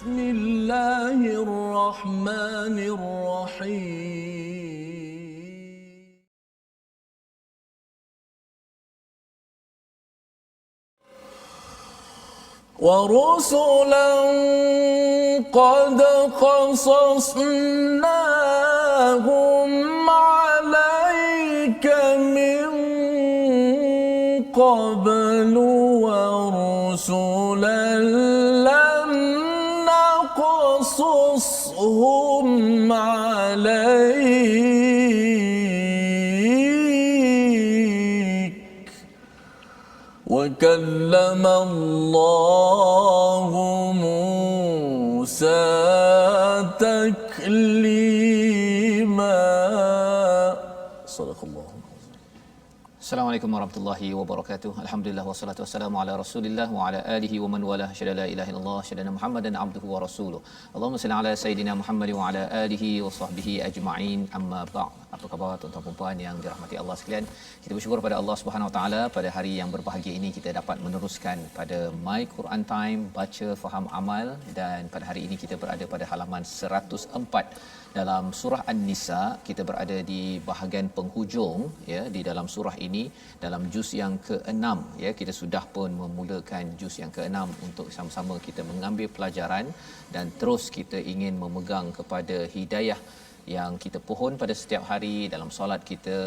بسم الله الرحمن الرحيم ورسلا قد قصصناهم عليك من قبل ورسلا لم نقصصهم عليك وكلم الله موسى تكليما صدق الله. Assalamualaikum warahmatullahi wabarakatuh. Alhamdulillah wassalatu wassalamu ala Rasulillah wa ala alihi wa man walah. Syada la ilaha illallah, syada Muhammadan abduhu wa rasuluh. Allahumma salli ala sayidina Muhammad wa ala alihi wa sahbihi ajma'in. Amma ba'd. Apa khabar tuan-tuan dan puan yang dirahmati Allah sekalian? Kita bersyukur pada Allah Subhanahu wa taala pada hari yang berbahagia ini kita dapat meneruskan pada My Quran Time, baca faham amal, dan pada hari ini kita berada pada halaman 104 dalam surah An-Nisa. Kita berada di bahagian penghujung ya di dalam surah ini dalam juz yang ke-6 ya. Kita sudah pun memulakan juz yang ke-6 untuk sama-sama kita mengambil pelajaran dan terus kita ingin memegang kepada hidayah yang kita pohon pada setiap hari dalam solat kita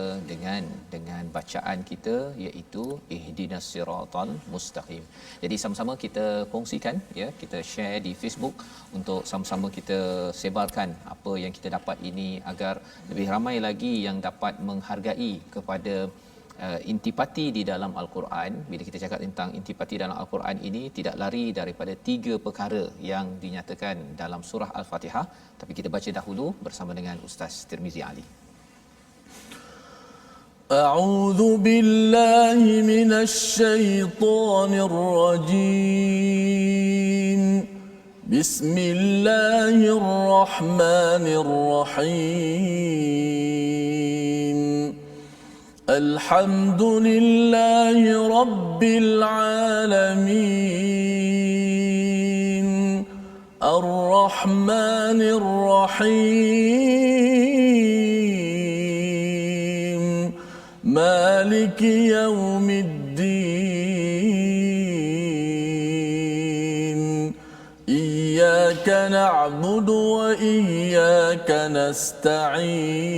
dengan bacaan kita, iaitu ihdinas siratal mustaqim. Jadi sama-sama kita kongsikan ya, kita share di Facebook untuk sama-sama kita sebarkan apa yang kita dapat ini agar lebih ramai lagi yang dapat menghargai kepada intipati di dalam Al-Quran. Bila kita cakap tentang intipati dalam Al-Quran ini tidak lari daripada 3 perkara yang dinyatakan dalam surah Al-Fatihah, tapi kita baca dahulu bersama dengan Ustaz Tirmizi Ali. A'udzu billahi minasy syaithanir rajim. Bismillahirrahmanirrahim. Alhamdulillahi Rabbil Alamin Ar-Rahmanir Rahim Maliki Yawmiddin Iyyaka na'budu wa iyyaka nasta'in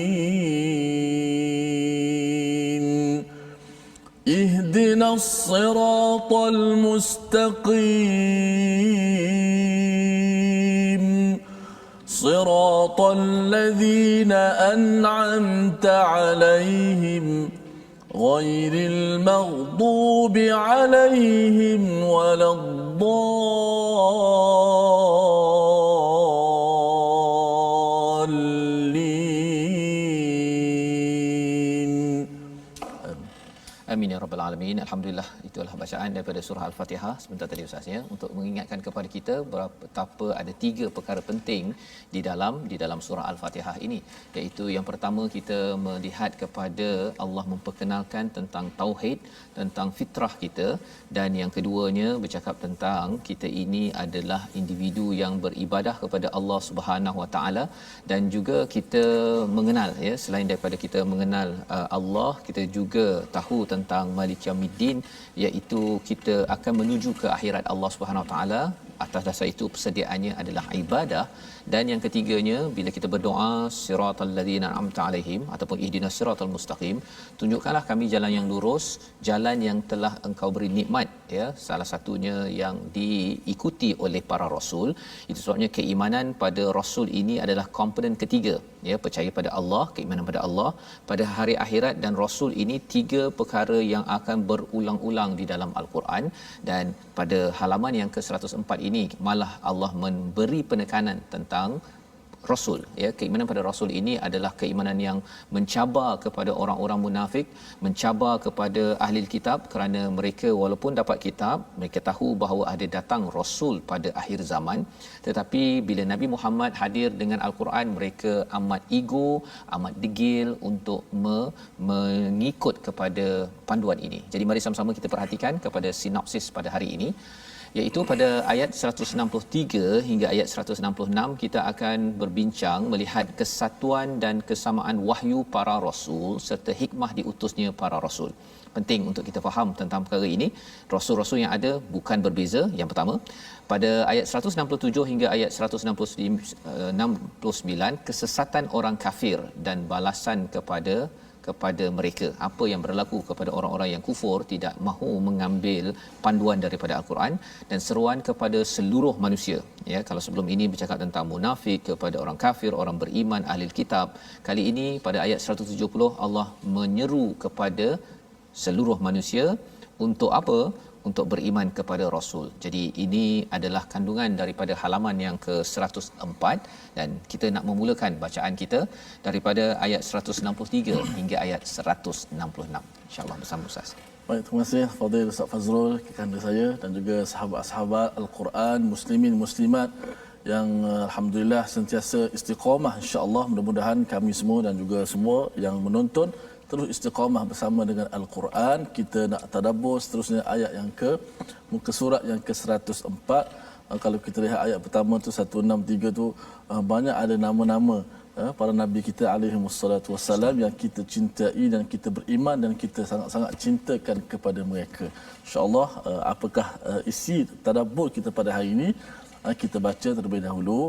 اهدنا الصراط المستقيم صراط الذين أنعمت عليهم غير المغضوب عليهم ولا Amin ya rabbal alamin. Alhamdulillah, itulah bacaan daripada surah Al-Fatihah sebentar tadi Ustaz ya, untuk mengingatkan kepada kita betapa ada 3 perkara penting di dalam surah Al-Fatihah ini, iaitu yang pertama kita melihat kepada Allah memperkenalkan tentang tauhid, tentang fitrah kita, dan yang keduanya bercakap tentang kita ini adalah individu yang beribadah kepada Allah Subhanahu Wa Taala, dan juga kita mengenal ya, selain daripada kita mengenal Allah, kita juga tahu tentang Malik Yaumiddin, iaitu kita akan menuju ke akhirat Allah Subhanahu Wa Taala. Atas dasar itu persediaannya adalah ibadah. Dan yang ketiganya, bila kita berdoa siratal ladzina an'amta alaihim ataupun ihdinas siratal mustaqim, tunjukkanlah kami jalan yang lurus, jalan yang telah engkau beri nikmat ya, salah satunya yang diikuti oleh para rasul. Itu sebabnya keimanan pada rasul ini adalah komponen ketiga ya, percaya pada Allah, keimanan pada Allah, pada hari akhirat dan rasul. Ini 3 perkara yang akan berulang-ulang di dalam Al-Quran. Dan pada halaman yang ke-104 ini malah Allah memberi penekanan tentang rasul ya. Keimanan pada rasul ini adalah keimanan yang mencabar kepada orang-orang munafik, mencabar kepada ahli kitab, kerana mereka walaupun dapat kitab, mereka tahu bahawa ada datang rasul pada akhir zaman, tetapi bila Nabi Muhammad hadir dengan Al-Quran, mereka amat ego, amat degil untuk mengikut kepada panduan ini. Jadi mari sama-sama kita perhatikan kepada sinopsis pada hari ini. iaitu pada ayat 163 hingga ayat 166 kita akan berbincang melihat kesatuan dan kesamaan wahyu para rasul serta hikmah diutusnya para rasul. Penting untuk kita faham tentang perkara ini. Rasul-rasul yang ada bukan berbeza. Yang pertama, pada ayat 167 hingga ayat 169 kesesatan orang kafir dan balasan kepada mereka, apa yang berlaku kepada orang-orang yang kufur, tidak mahu mengambil panduan daripada al-Quran, dan seruan kepada seluruh manusia. Ya, kalau sebelum ini bercakap tentang munafik, kepada orang kafir, orang beriman, ahli kitab, kali ini pada ayat 170 Allah menyeru kepada seluruh manusia untuk apa? Untuk beriman kepada Rasul. Jadi ini adalah kandungan daripada halaman yang ke-104 dan kita nak memulakan bacaan kita daripada ayat 163 hingga ayat 166. InsyaAllah bersama Ustaz. Baik, terima kasih Fadil Ustaz Fazrul, kekanda saya dan juga sahabat-sahabat Al-Quran, muslimin, muslimat yang alhamdulillah sentiasa istiqamah, insya-Allah. Mudah-mudahan kami semua dan juga semua yang menonton terus istiqamah bersama dengan Al-Quran. Kita nak tadabbur seterusnya ayat yang muka surat yang ke-104. Kalau kita lihat ayat pertama tu 163 tu, banyak ada nama-nama para nabi kita alaihi wassalatu wassalam yang kita cintai dan kita beriman dan kita sangat-sangat cintakan kepada mereka. Insya-Allah, apakah isi tadabbur kita pada hari ini? Kita baca terlebih dahulu.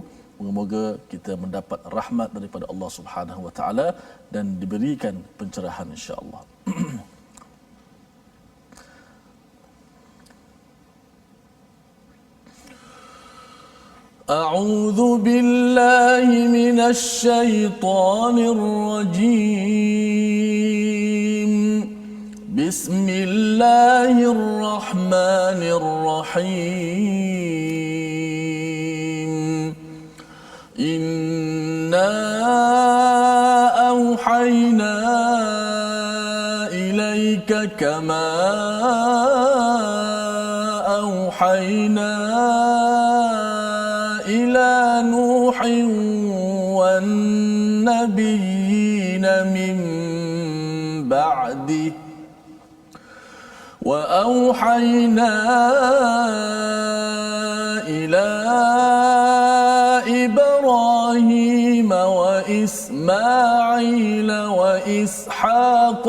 Moga-moga kita mendapat rahmat daripada Allah Subhanahu wa taala dan diberikan pencerahan insya-Allah. A'udzu billahi minasy syaithanir rajim. Bismillahirrahmanirrahim. Inna awhayna ilayka kama awhayna ila Nuhin wan nabiyyina min ba'di wa awhayna ila إبراهيم وإسماعيل وإسحاق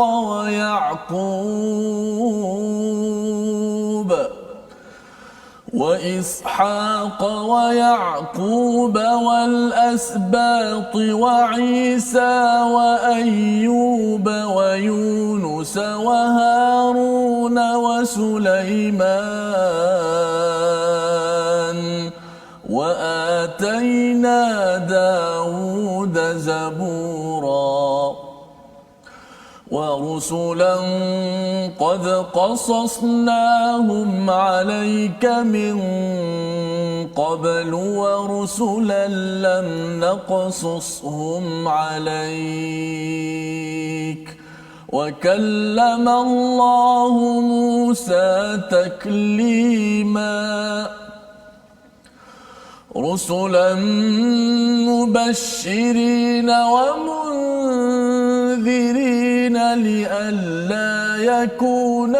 ويعقوب والأسباط وعيسى وأيوب ويونس وهارون وسليمان وآتينا داود زبورا ورسلا قد قصصناهم عليك من قبل ورسلا لم نقصصهم عليك وكلم الله موسى تكليما رسلا مبشرين ومنذرين لئلا يكون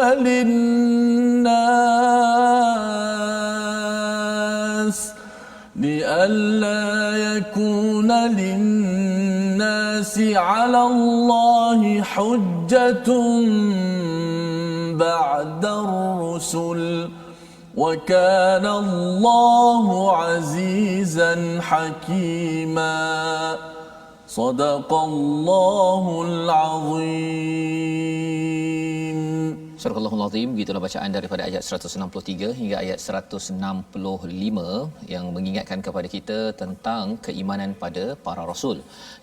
للناس على الله حجة بعد الرسل وكان الله عزيزا حكيما صدق الله العظيم. Surah Al-Allahul Azim, begitulah bacaan daripada ayat 163 hingga ayat 165 yang mengingatkan kepada kita tentang keimanan pada para rasul.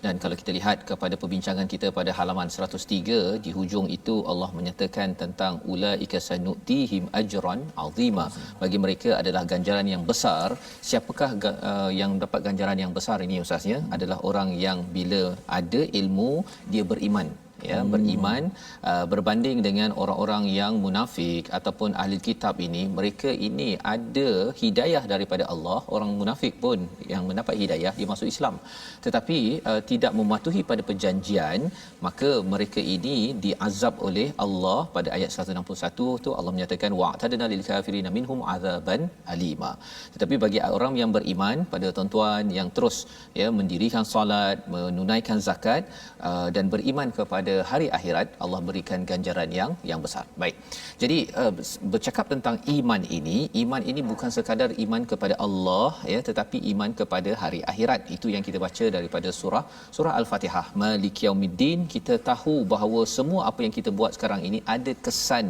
Dan kalau kita lihat kepada perbincangan kita pada halaman 103, di hujung itu Allah menyatakan tentang ulaika sanutihim ajran azima. Bagi mereka adalah ganjaran yang besar. Siapakah yang dapat ganjaran yang besar ini ustaznya? Adalah orang yang bila ada ilmu dia beriman. ya, beriman berbanding dengan orang-orang yang munafik ataupun ahli kitab ini. Mereka ini ada hidayah daripada Allah. Orang munafik pun yang mendapat hidayah, dia masuk Islam, tetapi tidak mematuhi pada perjanjian, maka mereka ini diazab oleh Allah. Pada ayat 161 tu Allah menyatakan wa'tadna lil kafirina minhum azaban alima. Tetapi bagi orang yang beriman, pada tuan-tuan yang terus ya mendirikan solat, menunaikan zakat dan beriman kepada hari akhirat, Allah berikan ganjaran yang besar. Baik. Jadi bercakap tentang iman ini bukan sekadar iman kepada Allah ya, tetapi iman kepada hari akhirat. Itu yang kita baca daripada surah Al-Fatihah. Maliki Yaumiddin, kita tahu bahawa semua apa yang kita buat sekarang ini ada kesan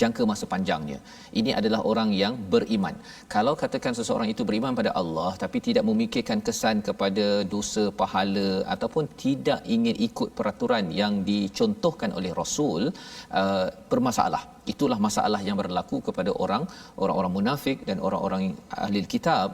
jangka masa panjangnya. Ini adalah orang yang beriman. Kalau katakan seseorang itu beriman pada Allah tapi tidak memikirkan kesan kepada dosa, pahala ataupun tidak ingin ikut peraturan yang dicontohkan oleh Rasul, bermasalah. Itulah masalah yang berlaku kepada orang-orang munafik dan orang-orang ahli kitab,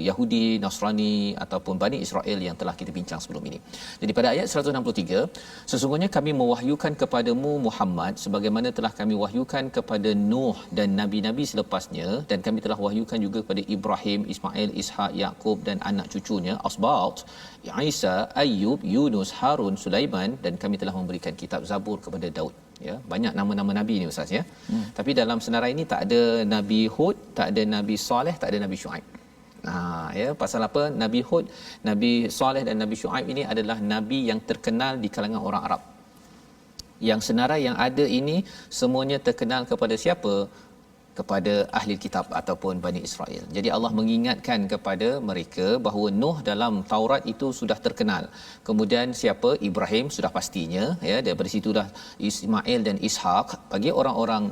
Yahudi, Nasrani ataupun Bani Israel yang telah kita bincang sebelum ini. Jadi pada ayat 163, sesungguhnya kami mewahyukan kepadamu Muhammad sebagaimana telah kami wahyukan kepada Nuh dan nabi-nabi selepasnya, dan kami telah wahyukan juga kepada Ibrahim, Ismail, Ishak, Yakub dan anak cucunya Asbat, Isa, Ayyub, Yunus, Harun, Sulaiman, dan kami telah memberikan kitab Zabur kepada Daud. Ya, banyak nama-nama nabi ni ustaz ya. Tapi dalam senarai ini tak ada Nabi Hud, tak ada Nabi Saleh, tak ada Nabi Syuaib. Ya, pasal apa? Nabi Hud, Nabi Saleh dan Nabi Syuaib ini adalah nabi yang terkenal di kalangan orang Arab. Yang senarai yang ada ini semuanya terkenal kepada siapa? Kepada ahli kitab ataupun Bani Israel. Jadi Allah mengingatkan kepada mereka bahawa Nuh dalam Taurat itu sudah terkenal. Kemudian siapa? Ibrahim sudah pastinya ya, daripada situlah Ismail dan Ishak. Bagi orang-orang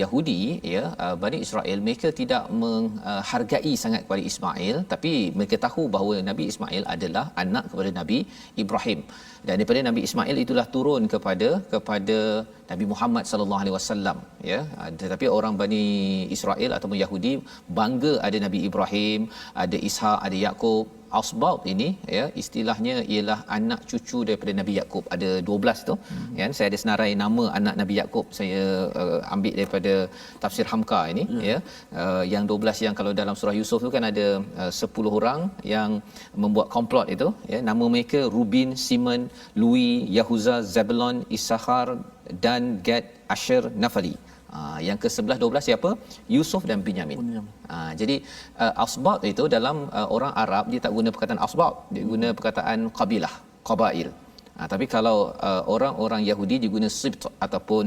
Yahudi ya, Bani Israel, mereka tidak menghargai sangat kepada Ismail, tapi mereka tahu bahawa Nabi Ismail adalah anak kepada Nabi Ibrahim. Dan daripada Nabi Ismail itulah turun kepada Nabi Muhammad sallallahu alaihi wasallam ya. Tetapi orang Bani Israel ataupun Yahudi bangga ada Nabi Ibrahim, ada Ishak, ada Yakub. Asbab ini ya, istilahnya ialah anak cucu daripada Nabi Yakub. Ada 12 tu kan. Saya ada senarai nama anak Nabi Yakub, saya ambil daripada tafsir Hamka ini ya. Yang 12 yang kalau dalam surah Yusuf tu kan ada 10 orang yang membuat komplot itu ya. Nama mereka Rubin, Simon, Louis, Yahuza, Zebulon, Issachar, Dan, Gad, Asher, Naftali. Yang ke-11 12 siapa? Yusuf dan Binyamin. Jadi asbab itu dalam orang Arab dia tak guna perkataan asbab, dia guna perkataan qabilah, qabail. Tapi kalau orang-orang Yahudi dia guna sibt ataupun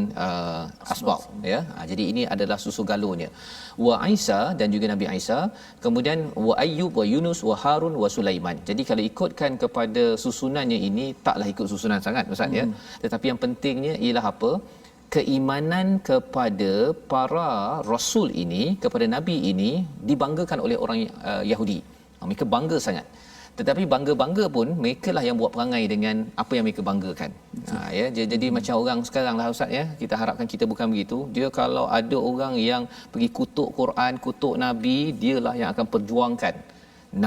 asbab ya. Jadi ini adalah susu galurnya. Wa Isa dan juga Nabi Isa, kemudian wa Ayyub wa Yunus wa Harun wa Sulaiman. Jadi kalau ikutkan kepada susunannya ini taklah ikut susunan sangat ustaz ya. Tetapi yang pentingnya ialah apa? Keimanan kepada para rasul ini, kepada nabi ini dibanggakan oleh orang Yahudi. Mereka bangga sangat. Tetapi bangga-bangga pun mereka lah yang buat perangai dengan apa yang mereka banggakan. Ya, jadi macam orang sekarang lah ustaz ya. Kita harapkan kita bukan begitu. Dia kalau ada orang yang pergi kutuk Quran, kutuk nabi, dialah yang akan perjuangkan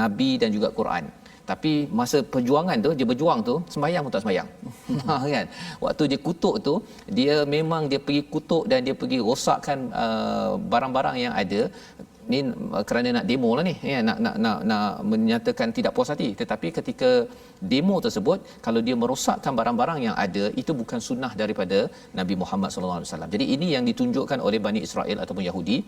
nabi dan juga Quran. Tapi masa perjuangan tu, dia berjuang tu, sembahyang pun tak sembahyang. Kan? Waktu dia kutuk tu, dia memang dia pergi kutuk dan dia pergi rosakkan barang-barang yang ada. Ni kerana nak demo lah ni ya, nak menyatakan tidak puas hati. Tetapi ketika demo tersebut, kalau dia merosakkan barang-barang yang ada, itu bukan sunnah daripada Nabi Muhammad sallallahu alaihi wasallam. Jadi ini yang ditunjukkan oleh Bani Israel ataupun Yahudi.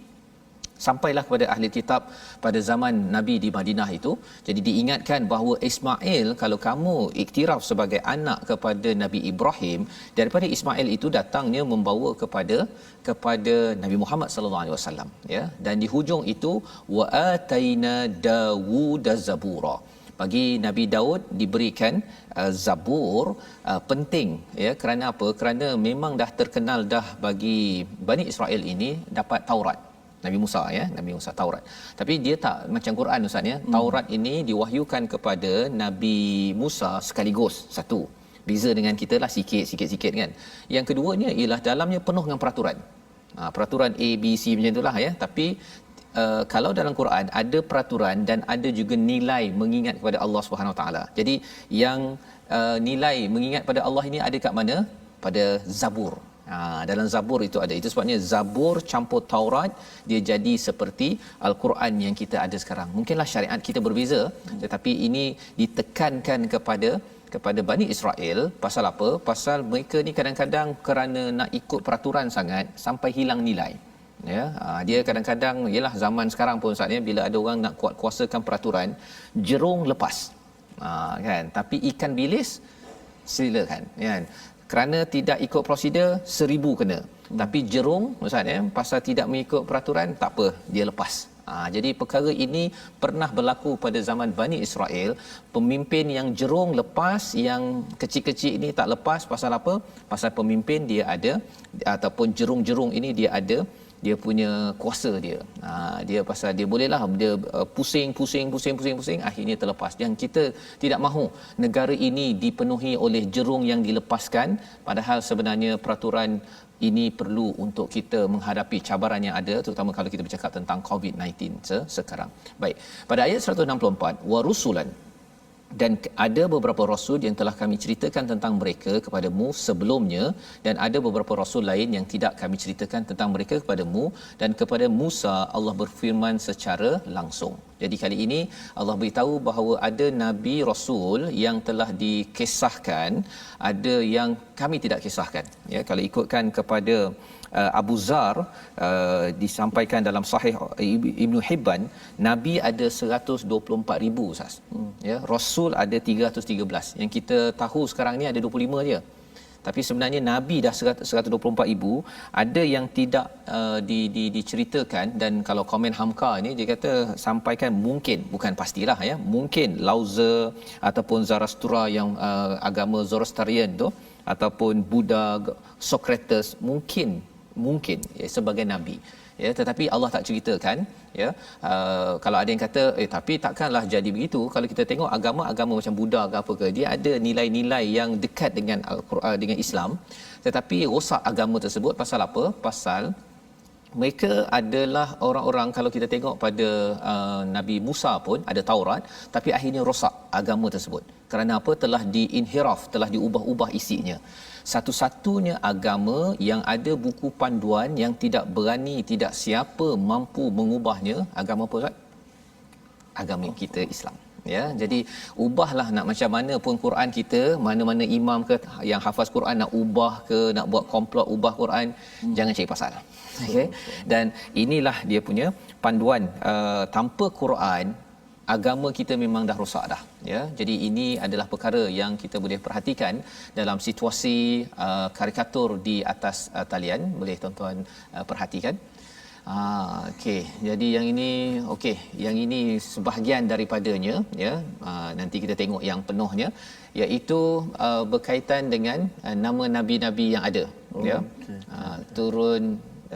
Sampailah kepada ahli kitab pada zaman Nabi di Madinah itu. Jadi diingatkan bahawa Ismail, kalau kamu iktiraf sebagai anak kepada Nabi Ibrahim, daripada Ismail itu datangnya membawa kepada Nabi Muhammad sallallahu alaihi wasallam ya. Dan di hujung itu wa ataina Dawud zabura. Bagi Nabi Daud diberikan Zabur. Penting ya, kerana apa? Kerana memang dah terkenal dah bagi Bani Israel ini dapat Taurat. Nabi Musa ya, Nabi Musa Taurat. Tapi dia tak macam Quran ustaz ya. Taurat ini diwahyukan kepada Nabi Musa sekaligus satu. Beza dengan kita lah sikit-sikit kan. Yang keduanya ialah dalamnya penuh dengan peraturan. Peraturan A, B, C macam itulah ya. Tapi kalau dalam Quran ada peraturan dan ada juga nilai mengingat kepada Allah Subhanahu Wa Taala. Jadi yang nilai mengingat pada Allah ini ada kat mana? Pada Zabur. Dalam Zabur itu ada. Itu sebabnya Zabur campur Taurat, dia jadi seperti Al-Quran yang kita ada sekarang. Mungkinlah syariat kita berbeza, tetapi ini ditekankan kepada Bani Israel. Pasal apa? Pasal mereka ni kadang-kadang kerana nak ikut peraturan sangat sampai hilang nilai. Ya, dia kadang-kadang ialah zaman sekarang pun saatnya bila ada orang nak kuasakan peraturan, jerung lepas. Kan? Tapi ikan bilis silakan, kan? Kerana tidak ikut prosedur 1000 kena. Tapi jerung maksudnya pasal tidak mengikut peraturan tak apa, dia lepas. Jadi perkara ini pernah berlaku pada zaman Bani Israel. Pemimpin yang jerung lepas, yang kecil-kecil ini tak lepas. Pasal apa? Pasal pemimpin dia ada, ataupun jerung-jerung ini dia ada, dia punya kuasa dia. Dia pasal dia bolehlah dia pusing, akhirnya terlepas. Yang kita tidak mahu negara ini dipenuhi oleh jerung yang dilepaskan, padahal sebenarnya peraturan ini perlu untuk kita menghadapi cabaran yang ada, terutama kalau kita bercakap tentang COVID-19 sekarang. Baik, pada ayat 164, wa rusulan, dan ada beberapa rasul yang telah kami ceritakan tentang mereka kepadamu sebelumnya, dan ada beberapa rasul lain yang tidak kami ceritakan tentang mereka kepadamu. Dan kepada Musa Allah berfirman secara langsung. Jadi kali ini Allah beritahu bahawa ada nabi rasul yang telah dikisahkan, ada yang kami tidak kisahkan. Ya, kalau ikutkan kepada Abu Zar, disampaikan dalam Sahih Ibnu Hibban, nabi ada 124,000 Ustaz. Ya, rasul ada 313. Yang kita tahu sekarang ni ada 25 je. Tapi sebenarnya nabi dah 124,000. Ada yang tidak diceritakan, dan kalau komen Hamka ni dia kata sampaikan mungkin, bukan pastilah ya, mungkin Lao-Tzu ataupun Zarathustra yang agama Zoroastrian tu, ataupun Buddha, Socrates mungkin ya, sebagai nabi. Ya, tetapi Allah tak ceritakan. Ya, kalau ada yang kata tapi takkanlah jadi begitu. Kalau kita tengok agama macam Buddha ke apa ke, dia ada nilai-nilai yang dekat dengan Al-Quran, dengan Islam, tetapi rosak agama tersebut. Pasal apa? Pasal mereka adalah orang-orang, kalau kita tengok pada Nabi Musa pun ada Taurat, tapi akhirnya rosak agama tersebut. Kerana apa? Telah diinhiraf, telah diubah-ubah isinya. Satu-satunya agama yang ada buku panduan, yang tidak berani, tidak siapa mampu mengubahnya, agama apa Ustaz? Agama kita Islam. Ya, jadi ubahlah nak macam mana pun Quran kita, mana-mana imam ke yang hafaz Quran nak ubah ke, nak buat komplot ubah Quran, jangan cari pasal. Okey. Dan inilah dia punya panduan. Tanpa Quran, agama kita memang dah rosak dah, ya. Jadi ini adalah perkara yang kita boleh perhatikan dalam situasi karikatur di atas talian, boleh tuan-tuan perhatikan. Okey, jadi yang ini okey, yang ini sebahagian daripadanya, ya. Nanti kita tengok yang penuhnya, iaitu berkaitan dengan nama nabi-nabi yang ada, ya. Okay. Turun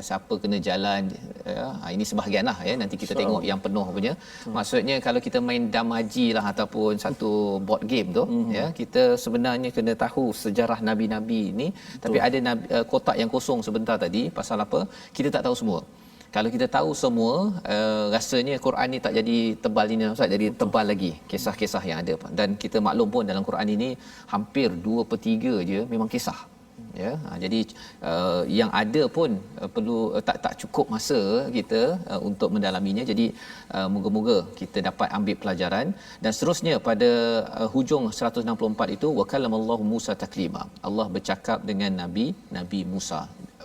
siapa kena jalan, ya. Ini sebahagianlah, ya. Nanti kita tengok yang penuh punya. Maksudnya kalau kita main damaji lah ataupun satu board game tu, ya, kita sebenarnya kena tahu sejarah nabi-nabi ini. Tapi ada kotak yang kosong sebentar tadi. Pasal apa? Kita tak tahu semua. Kalau kita tahu semua, rasanya Quran ni tak jadi tebal ini Ustaz, jadi tebal lagi kisah-kisah yang ada. Dan kita maklum pun dalam Quran ini hampir 2/3 je memang kisah. Ya, jadi yang ada pun perlu tak cukup masa kita untuk mendalaminya. Jadi moga-moga kita dapat ambil pelajaran. Dan seterusnya pada hujung 164 itu, wa kallamallahu Musa taklima. Allah bercakap dengan Nabi Musa.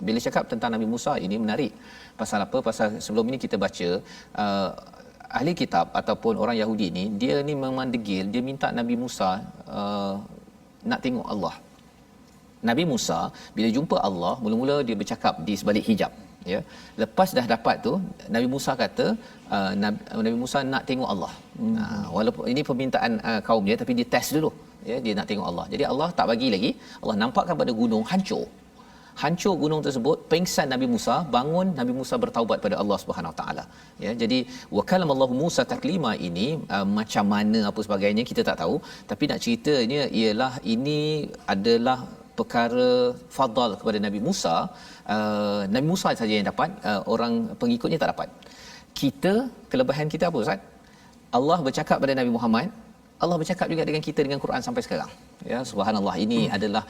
Bila cakap tentang Nabi Musa ini menarik. Pasal apa? Pasal sebelum ini kita baca ahli kitab ataupun orang Yahudi ni, dia ni memang degil, dia minta Nabi Musa nak tengok Allah. Nabi Musa bila jumpa Allah, mula-mula dia bercakap di sebalik hijab, ya. Lepas dah dapat tu, Nabi Musa kata Nabi Musa nak tengok Allah. Walaupun ini permintaan kaumnya, tapi dia test dulu, ya, dia nak tengok Allah. Jadi Allah tak bagi lagi. Allah nampakkan pada gunung, hancur gunung tersebut, pengsan Nabi Musa, bangun Nabi Musa bertaubat pada Allah Subhanahu Wa Taala. Ya, jadi wa kallamallahu Musa taklima ini macam mana apa sebagainya kita tak tahu, tapi nak ceritanya ialah ini adalah perkara fadal kepada Nabi Musa. Nabi Musa saja yang dapat, orang pengikutnya tak dapat. Kita, kelebihan kita apa Ustaz? Allah bercakap pada Nabi Muhammad, Allah bercakap juga dengan kita dengan Quran sampai sekarang. Ya, subhanallah, ini adalah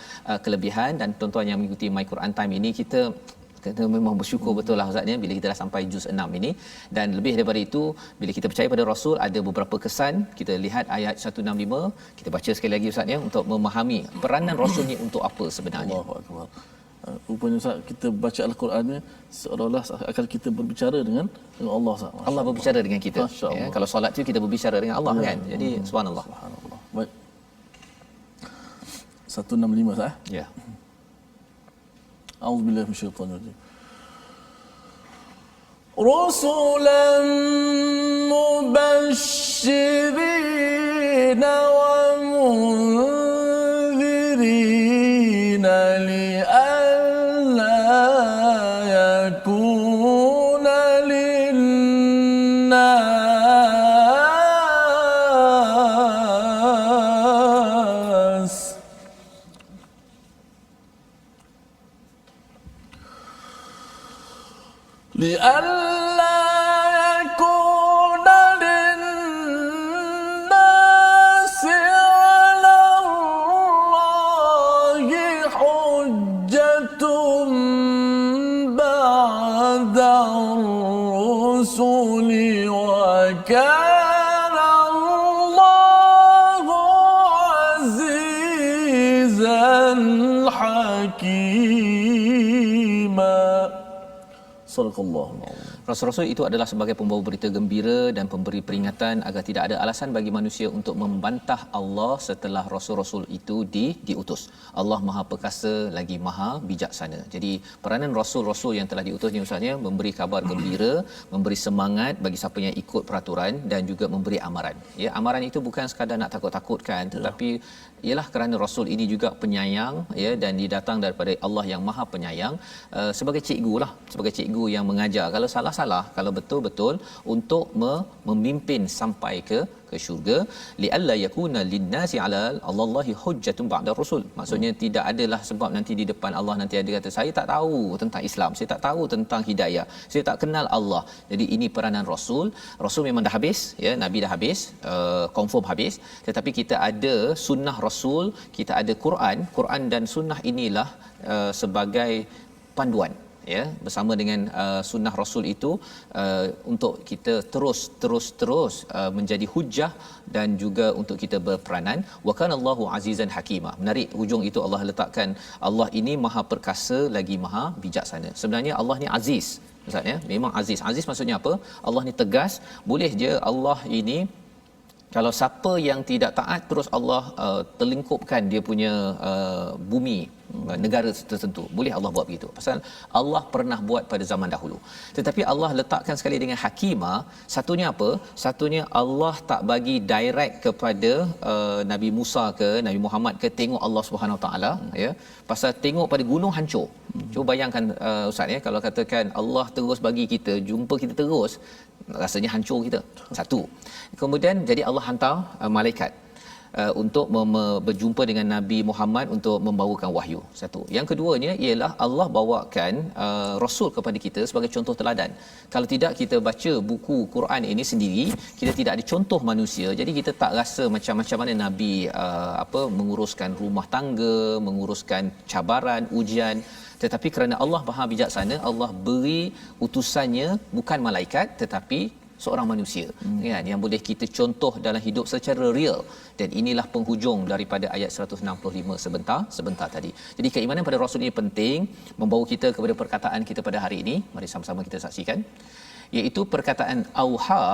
kelebihan. Dan tuan-tuan yang mengikuti My Quran Time ini, kita memang bersyukur betul lah Ustaz, bila kita dah sampai juz 6 ini. Dan lebih daripada itu, bila kita percaya pada Rasul, ada beberapa kesan. Kita lihat ayat 165, kita baca sekali lagi Ustaz ya, untuk memahami peranan Rasul ni untuk apa sebenarnya. Allahu akbar. Rupanya Ustaz, kita baca Al-Quran ni seolah-olah akan kita berbicara dengan Allah Ustaz. Allah berbicara dengan kita. Ya, kalau solat tu kita berbicara dengan Allah kan. Jadi subhanallah. Subhanallah. Baik. 165 Ustaz. Ya. A'udzubillahi minasyaitanir rajim. Rusulan mubasysyirin wa munzirin li'alla yakuna lin-nas لئلا يكون للناس على الله حجة بعد الرسل وكان الله عزيزا حكيما. Sadaqallahu. Rasul-rasul itu adalah sebagai pembawa berita gembira dan pemberi peringatan agar tidak ada alasan bagi manusia untuk membantah Allah setelah rasul-rasul itu diutus. Allah Maha Perkasa lagi Maha Bijaksana. Jadi peranan rasul-rasul yang telah diutus ni Ustaznya memberi kabar gembira, memberi semangat bagi siapa yang ikut peraturan dan juga memberi amaran. Ya, amaran itu bukan sekadar nak takut-takutkan, tetapi ialah kerana rasul ini juga penyayang ya, dan didatang daripada Allah yang Maha Penyayang, sebagai cikgu lah, sebagai cikgu yang mengajar. Kalau salah-salah, kalau betul-betul untuk memimpin sampai ke syurga. Li'alla yakuna linnasi 'ala Allahi hujjatun ba'da rasul. Maksudnya tidak adalah sebab nanti di depan Allah nanti ada kata saya tak tahu tentang Islam, saya tak tahu tentang hidayah, saya tak kenal Allah. Jadi ini peranan rasul. Rasul memang dah habis ya, nabi dah habis, confirm habis, tetapi kita ada sunnah rasul, kita ada Quran dan sunnah inilah sebagai panduan ya, bersama dengan sunnah rasul itu untuk kita terus menjadi hujah dan juga untuk kita berperanan. Wa kana Allahu azizan hakima. Menarik hujung itu Allah letakkan Allah ini Maha Perkasa lagi Maha Bijaksana. Sebenarnya Allah ni aziz Ustaz ya, memang aziz. Aziz maksudnya apa? Allah ni tegas. Boleh je Allah ini, kalau siapa yang tidak taat, terus Allah terlingkupkan dia punya bumi, negara tertentu. Boleh Allah buat begitu. Pasal Allah pernah buat pada zaman dahulu. Tetapi Allah letakkan sekali dengan hakimah. Satunya apa? Satunya Allah tak bagi direct kepada Nabi Musa ke Nabi Muhammad ke tengok Allah Subhanahu Wa Taala ya. Pasal tengok pada gunung hancur. Cuba bayangkan Ustaz ya, kalau katakan Allah terus bagi kita jumpa kita terus, rasanya hancur kita. Satu. Kemudian jadi Allah hantar malaikat untuk berjumpa dengan Nabi Muhammad untuk membawakan wahyu. Satu. Yang keduanya ialah Allah bawakan rasul kepada kita sebagai contoh teladan. Kalau tidak kita baca buku Quran ini sendiri, kita tidak ada contoh manusia. Jadi kita tak rasa macam mana Nabi menguruskan rumah tangga, menguruskan cabaran, ujian. Tetapi kerana Allah Maha Bijaksana, Allah beri utusannya bukan malaikat tetapi seorang manusia kan, yang boleh kita contoh dalam hidup secara real. Dan inilah penghujung daripada ayat 165 sebentar tadi. Jadi keimanan pada rasul ini penting, membawa kita kepada perkataan kita pada hari ini. Mari sama-sama kita saksikan, iaitu perkataan auha,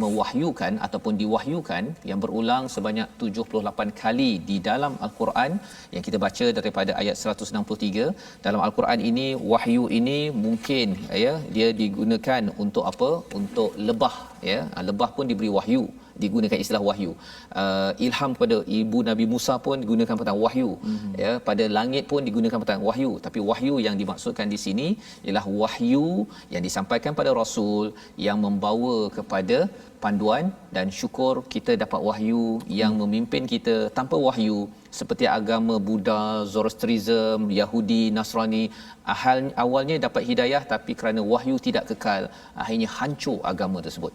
mewahyukan ataupun diwahyukan, yang berulang sebanyak 78 kali di dalam Al-Quran yang kita baca daripada ayat 163. Dalam Al-Quran ini, wahyu ini mungkin ya dia digunakan untuk apa? Untuk lebah ya. Lebah pun diberi wahyu, digunakan istilah wahyu. Ilham kepada ibu Nabi Musa pun digunakan perkataan wahyu ya, pada langit pun digunakan perkataan wahyu. Tapi wahyu yang dimaksudkan di sini ialah wahyu yang disampaikan pada rasul yang membawa kepada panduan, dan syukur kita dapat wahyu yang memimpin kita. Tanpa wahyu seperti agama Buddha, Zoroastrianism, Yahudi, Nasrani, awalnya dapat hidayah tapi kerana wahyu tidak kekal, akhirnya hancur agama tersebut.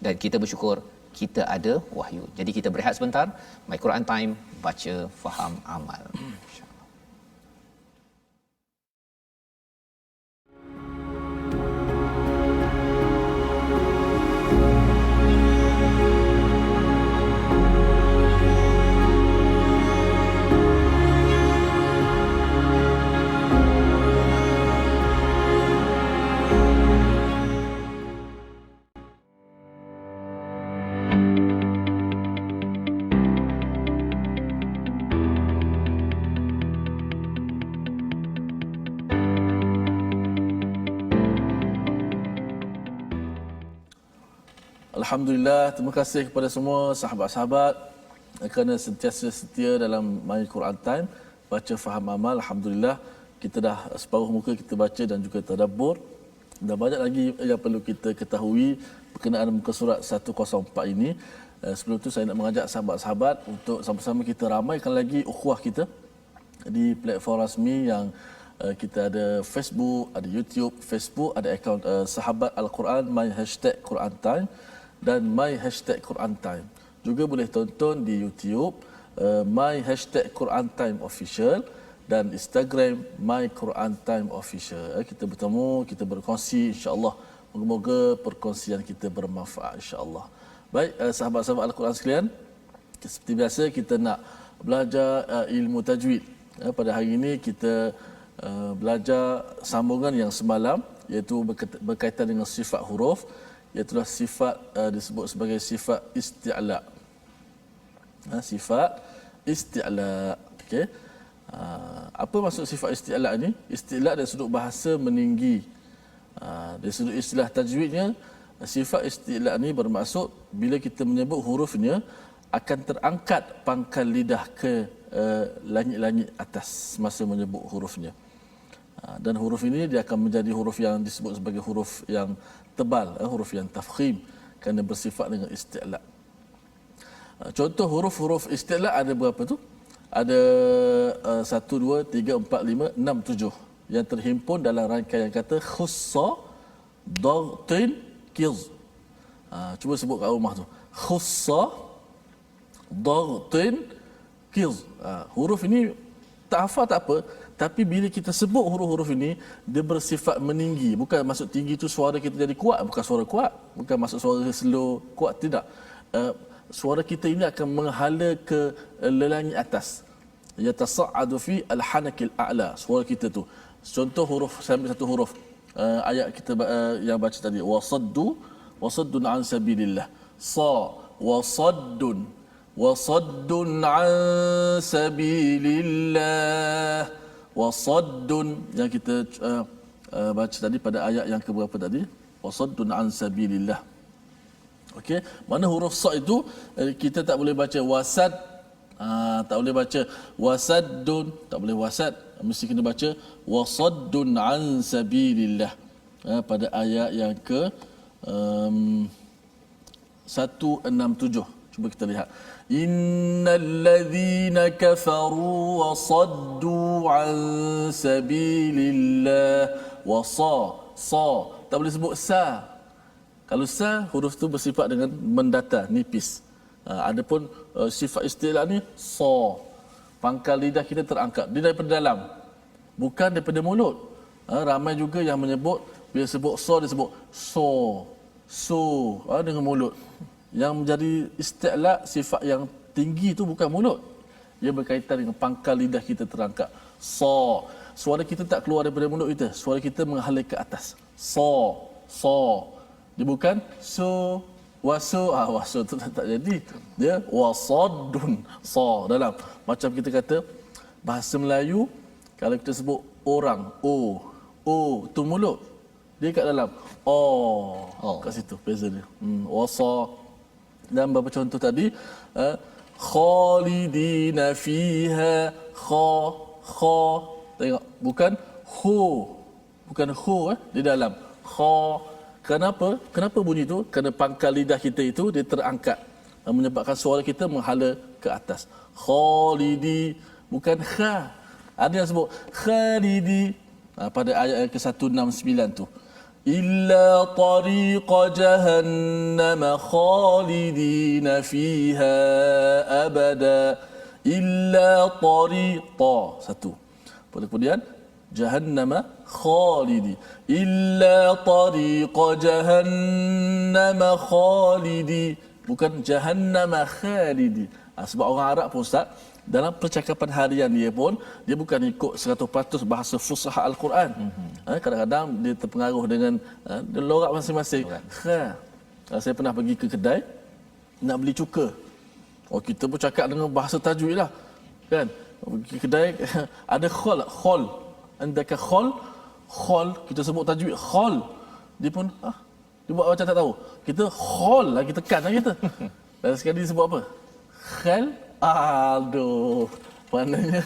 Dan kita bersyukur kita ada wahyu. Jadi kita berehat sebentar. My Quran Time, baca, faham, amal. Alhamdulillah, terima kasih kepada semua sahabat-sahabat kerana sentiasa setia dalam My Quran Time, baca, faham, amal. Alhamdulillah, kita dah separuh muka kita baca dan juga tadabbur. Dan banyak lagi yang perlu kita ketahui berkenaan muka surat 104 ini. Sebelum tu saya nak mengajak sahabat-sahabat untuk sama-sama kita ramaikan lagi ukhuwah kita di platform rasmi yang kita ada Facebook, ada YouTube. Facebook ada akaun Sahabat Al-Quran, My #Quran Time dan My #Quran Time. Juga boleh tonton di YouTube My #Quran Time Official dan Instagram My Quran Time Official. Kita bertemu, kita berkongsi, insya-Allah. Moga-moga perkongsian kita bermanfaat, insya-Allah. Baik, sahabat-sahabat Al-Quran sekalian, seperti biasa kita nak belajar ilmu tajwid. Pada hari ini kita belajar sambungan yang semalam, iaitu berkaitan dengan sifat huruf, iaitu sifat disebut sebagai sifat isti'la. Sifat isti'la. Okey. Apa maksud sifat isti'la ni? Isti'la dari sudut bahasa meninggi. Dari sudut istilah tajwidnya, sifat isti'la ni bermaksud bila kita menyebut hurufnya akan terangkat pangkal lidah ke langit-langit atas semasa menyebut hurufnya. Dan huruf ini dia akan menjadi huruf yang disebut sebagai huruf yang tebal, huruf yang tafkhim kerana bersifat dengan isti'la. Contoh huruf-huruf isti'la ada berapa tu? Ada 1, 2, 3, 4, 5, 6, 7 yang terhimpun dalam rangkaian kata khussa dartin kiz. Cuba sebut kat rumah tu. Khussa dartin kiz. Huruf ini tak hafal tak apa, tapi bila kita sebut huruf-huruf ini dia bersifat meninggi. Bukan maksud tinggi tu suara kita jadi kuat, bukan suara kuat, bukan maksud suara slow kuat, tidak. Suara kita ini akan menghala ke lelangit atas. Yatasa'adu fi al-hanakil a'la. Suara kita tu. Contoh huruf, saya ambil satu huruf. Ayat kita yang baca tadi, wasaddun an sabilillah. Sa wasaddun an sabilillah. Wasaddun yang kita baca tadi pada ayat yang keberapa tadi? Wasaddun an sabilillah. Okey, mana huruf sa itu kita tak boleh baca wasad, tak boleh baca wasaddun, tak boleh wasad, mesti kena baca wasaddun an sabilillah. Pada ayat yang ke 167. Cuba kita lihat. Innal ladzina kafaru wa saddu an sabilillah wa sa. Tak boleh sebut sa. Kalau sa, huruf tu bersifat dengan mendatar, nipis. Adapun sifat istilah ni sa. Pangkal lidah kita terangkat. Dia daripada dalam, bukan daripada mulut. Ramai juga yang menyebut bila sebut sa dia sebut so dengan mulut. Yang menjadi isti'la, sifat yang tinggi itu bukan mulut. Ia berkaitan dengan pangkal lidah kita terangkat. Sa. Suara kita tak keluar daripada mulut kita. Suara kita menghala ke atas. Sa. Dia bukan waso tu tak jadi. Dia wasaddun. Sa dalam. Macam kita kata bahasa Melayu, kalau kita sebut orang, tu mulut. Dia kat dalam. Kat situ beza dia. Wasa. Dan beberapa contoh tadi, khalidina fiha, kha, tengok, bukan ho di dalam, kha. Kenapa? Kenapa bunyi itu? Kerana pangkal lidah kita itu dia terangkat, menyebabkan suara kita menghala ke atas. Khalidi, bukan kha. Ada yang sebut khalidi pada ayat yang ke-169 tu. Illa tariqa jahannam khalidina fiha abada. Illa tariqa satu. Kemudian jahannam khalidi. Illa tariqa jahannam khalidi. Bukan jahannam khalidi. Sebab orang Arab pun Ustaz, dalam percakapan harian dia pun dia bukan ikut 100% bahasa Fusha Al-Quran. Kadang-kadang dia terpengaruh dengan logat masing-masing. Saya pernah pergi ke kedai nak beli cuka. Kita pun cakap dengan bahasa tajwid lah. Kan? Pergi kedai ada khol. Andaka khol kita sebut tajwid khol. Dia pun dia buat macam tak tahu. Kita khol lah, kita tekan lah kita. Dan sekali dia sebut apa? Khal. Aduh, maknanya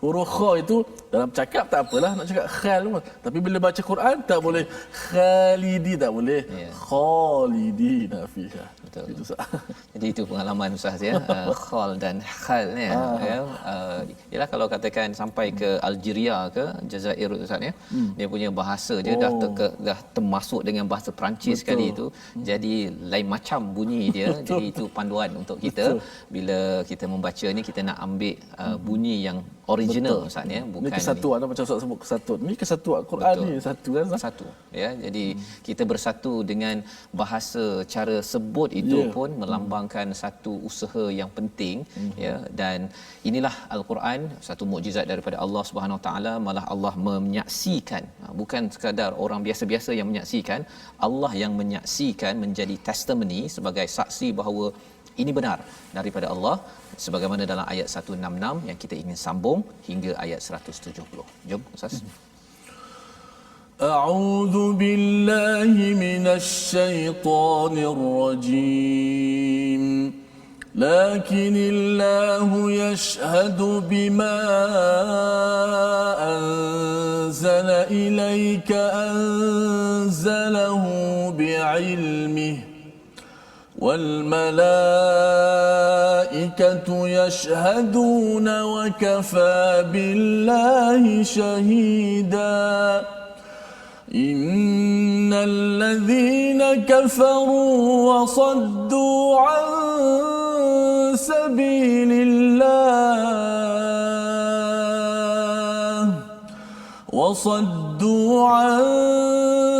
huruf kha itu dalam cakap tak apalah, nak cakap khal pun. Tapi bila baca Quran tak boleh khalidi, tak boleh khalidina fiha. Betul. Itu jadi itu pengalaman Ustaz ya. Khal dan khal ya. Yalah kalau katakan sampai ke Algeria ke Jazair Ustaz ya. Dia punya bahasa dia dah termasuk dengan bahasa Perancis sekali itu. Jadi lain macam bunyi dia. Jadi itu panduan untuk kita. Bila kita membaca ni kita nak ambil bunyi yang original Ustaz ya, bukan ini kesatuan macam Ustaz sebut kesatuan. Ni kesatuan Quran ni satu kan? Satu ya. Jadi kita bersatu dengan bahasa, cara sebut itu pun melambangkan satu usaha yang penting ya. Dan inilah Al-Quran, satu mukjizat daripada Allah Subhanahu Wa Taala. Malah Allah menyaksikan, bukan sekadar orang biasa-biasa yang menyaksikan, Allah yang menyaksikan, menjadi testimoni sebagai saksi bahawa ini benar daripada Allah, sebagaimana dalam ayat 166 yang kita ingin sambung hingga ayat 170. Jom Ustaz. A'udzu billahi minasy syaithanir rajim. Lakinillahu yashhadu bima anzala ilayka anzalahu bi'ilmihi والملائكة يشهدون وكفى بالله شهيدا إن الذين كفروا وصدوا عن